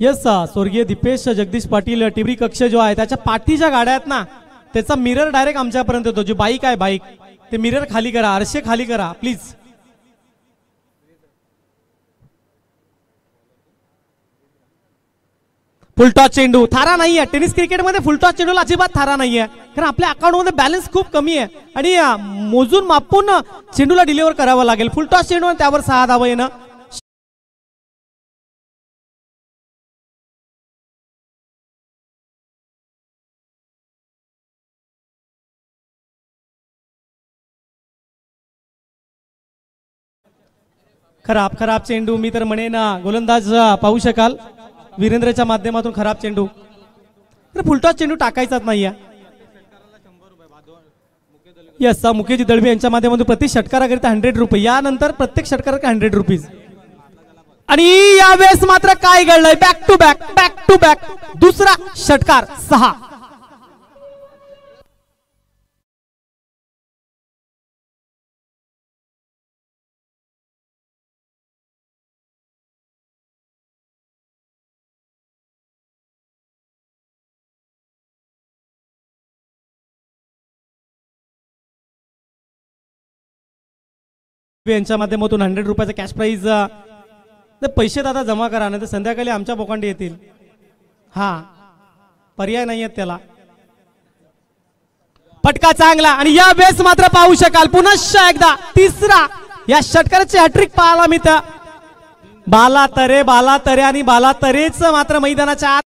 Yes स्वर्गीय दीपेश जगदीश पाटील टिवरी कक्ष जो आहे त्याच्या पाठीच्या गाड्या आहेत ना, त्याचा मिरर डायरेक्ट आमच्यापर्यंत येतो. जो बाईक आहे बाईक ते मिरर खाली करा, आरशे खाली करा प्लीज. फुलटॉस चेंडू थारा नाहीये. टेनिस क्रिकेटमध्ये फुलटॉस चेंडूला अजिबात थारा नाहीये, कारण आपल्या अकाउंटमध्ये बॅलन्स खूप कमी आहे आणि मोजून मापून चेंडूला डिलिव्हर करावं लागेल. फुलटॉस चेंडू त्यावर 6 धावा येणं. खराब खराब चेंडू. मी तर म्हणेन गोलंदाज पाहू शकाल वीरेंद्रच्या माध्यमातून खराब चेंडू. फुलटॉस चेंडू टाकायचाच नाहीये. यस मुकेश दळवी यांच्या माध्यमातून प्रति षटकाराकरिता 100 रुपये. यानंतर प्रत्येक षटकाराकरिता 100 रुपीज. आणि यावेळेस मात्र काय घडलंय, बॅक टू बॅक दुसरा षटकार 6. यांच्या माध्यमातून 100 रुपयाचा कॅश प्राइज. पैसे दादा जमा करा, नाही तर संध्याकाळी आमच्या बोकांडी येतील. हा पर्याय नाही आहेत त्याला. फटका चांगला आणि या वेळेस मात्र पाहू शकाल पुन्हा एकदा तिसरा या षटकाराची हॅट्रिक पाहायला मिळतं. बाला तरे आणि बाला तरेच मात्र मैदानाच्या आत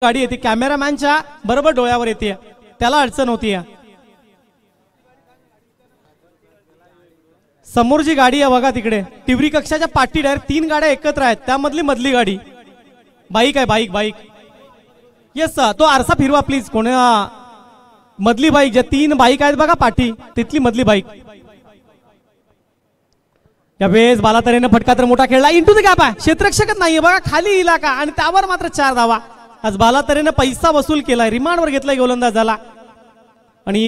गाडी येते. कॅमेरामॅनच्या बरोबर डोळ्यावर येते, त्याला अडचण होती. समोर जी गाडी आहे बघा तिकडे टिवरी कक्षाच्या पाठी डायरेक्ट 3 गाड्या एकत्र आहेत, त्यामधली मधली गाडी बाईक आहे. बाईक येस तो आरसा फिरवा प्लीज. कोण मधली बाईक, ज्या 3 बाईक आहेत बघा पाठी, तिथली मधली बाईक. यावेळेस बालातरेने फटका तर मोठा खेळला. इंटू द गॅप आहे, क्षेत्ररक्षकच नाहीये बघा, खाली इलाका आणि त्यावर मात्र 4 धावा. आज बालातरेने पैसा वसूल केलाय, रिमांडवर घेतलाय गोलंदाजाला. आणि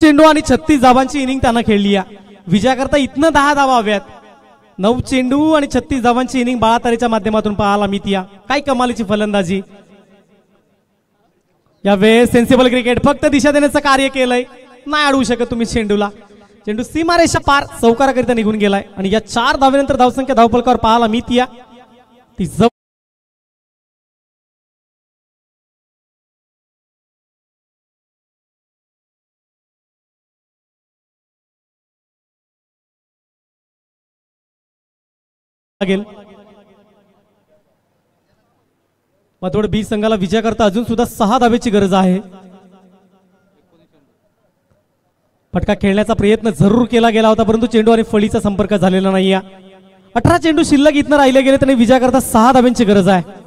चेंडू आणि 36 धावांची इनिंग त्यानं खेळली आहे. विजयाकरता इथनं 10 धावा हव्यात. 9 चेंडू आणि 36 धावांची इनिंग बालातरेच्या माध्यमातून पाहायला मिळते. काय कमालीची फलंदाजी. यावेळेस सेन्सिबल क्रिकेट फक्त दिशा देण्याचं कार्य केलंय. नाही अडवू शकत तुम्ही चेंडूला. चेंडू सीमारेषा पार चौकाराकरिता निघून गेलाय आणि या 4 धावेनंतर धावसंख्या धावफलकावर पाहायला मिळते. ती लागेल. मातोड बी संघाला विजय करता अजून सुद्धा 6 धावेची गरज आहे. फटका खेळण्याचा प्रयत्न जरूर केला गेला होता, परंतु चेंडू आणि फळीचा संपर्क झालेला नाहीये. 18 चेंडू शिल्लक इथनं राहिले गेले, त्यांनी विजय करता 6 धाव्यांची गरज आहे.